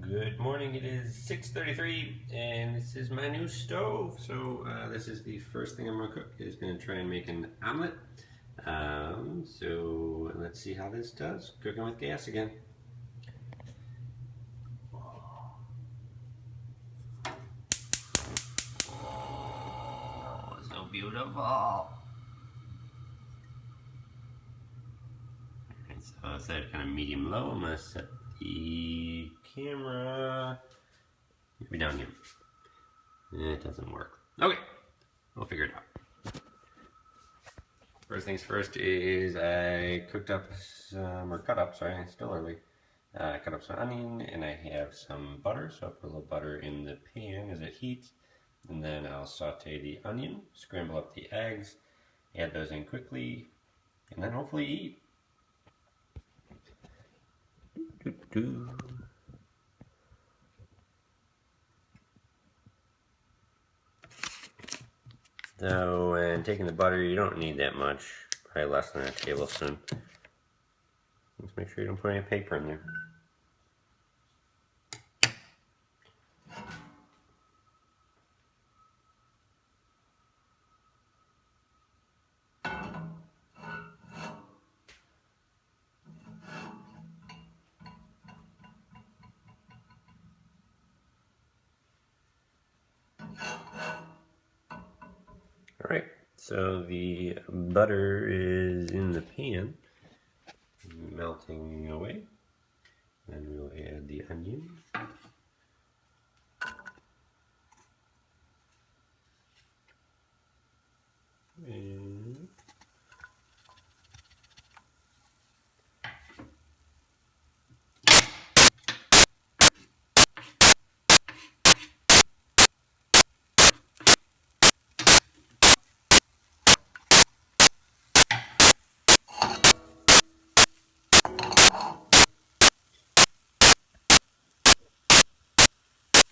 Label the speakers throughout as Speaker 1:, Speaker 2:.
Speaker 1: Good morning, it is 6:33 and this is my new stove. So this is the first thing I'm going to cook. Is going to try and make an omelet. So let's see how this does. Cooking with gas again. Oh, so beautiful. Alright, so I set it kind of medium low. I'm going to set the camera maybe down here. It doesn't work. Okay, we'll figure it out. First things first is I cooked up some, or cut up, sorry, it's still early. Cut up some onion and I have some butter, so I'll put a little butter in the pan as it heats. And then I'll saute the onion, scramble up the eggs, add those in quickly, and then hopefully eat. So when taking the butter, you don't need that much, probably less than a tablespoon. Just make sure you don't put any paper in there. Alright, so the butter is in the pan, melting away. Then we'll add the onion.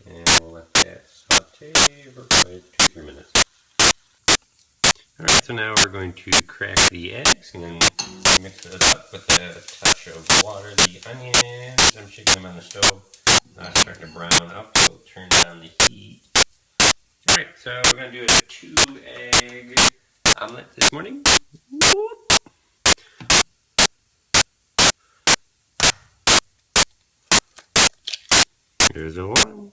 Speaker 1: And we'll let that saute for probably 2-3 minutes. Alright, so now we're going to crack the eggs and then mix those up with a touch of water. The onions, I'm shaking them on the stove, starting to brown up, so we'll turn down the heat. Alright, so we're going to do a 2-egg omelet this morning. Here's a 1.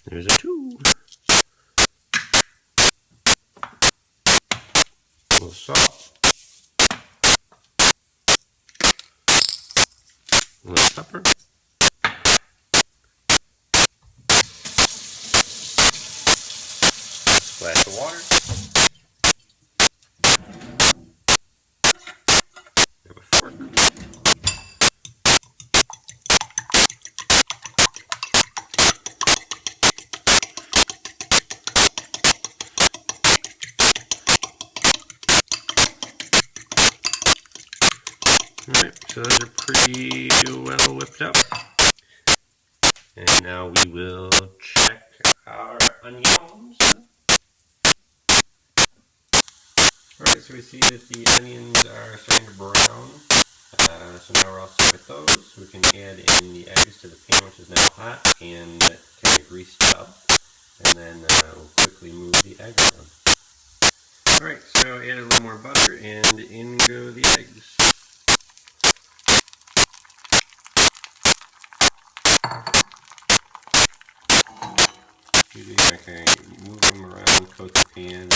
Speaker 1: There's a 2. A little salt. A little pepper. A splash of water. Grab a fork. Alright, so those are pretty well whipped up. And now we will check our onions. Alright, so we see that the onions are starting to brown. So now we're all set with those. We can add in the eggs to the pan, which is now hot and kind of greased up. And then we'll quickly move the eggs around. Alright, so add a little more butter and in go the eggs. Okay, move them around, coat the pan.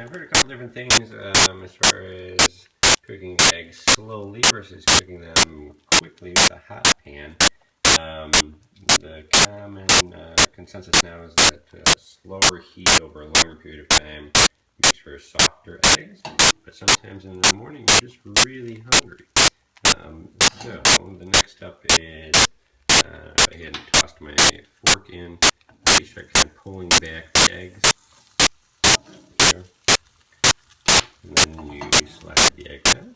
Speaker 1: I've heard a couple different things as far as cooking eggs slowly versus cooking them quickly with a hot pan. The common consensus now is that slower heat over a longer period of time makes for softer eggs, but sometimes in the morning you're just really hungry. So the next step is I had tossed my fork in, you start kind of pulling back the eggs here, and then you slide the egg down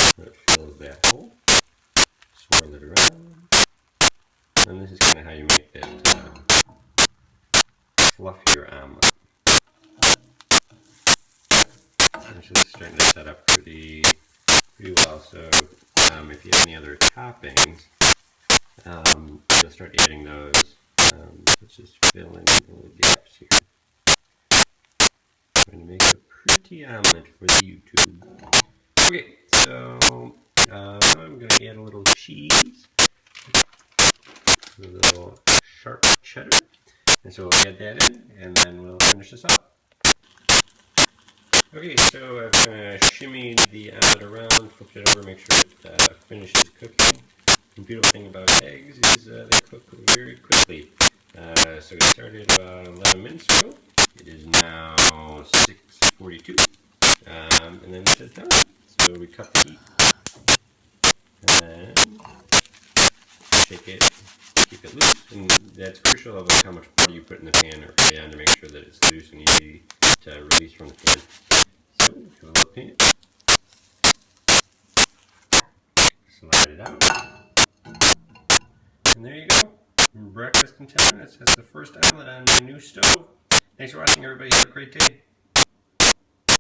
Speaker 1: so it fills that hole, swirl it around, and this is kind of how you make that fluffier omelet. So this is starting to set up pretty well. So if you have any other toppings, you'll start adding those. Let's just fill in the little gaps here. I'm going to make a pretty omelet for the YouTube. Okay, so I'm going to add a little cheese, a little sharp cheddar, and so we'll add that in, and then we'll finish this up. Okay, so I've kind of shimmied the omelet around, flipped it over, make sure it finishes cooking. The beautiful thing about eggs is they cook very quickly. So we started about 11 minutes ago. It is now 6:42, and then this is done. So we cut the heat, and then shake it, keep it loose, and that's crucial of how much butter you put in the pan or pan to make sure that it's loose and easy to release from the pan. So give it a little pan, slide it out, and there you go. Breakfast in 10 minutes. That's the first omelet on my new stove. Thanks for watching, everybody. Have a great day.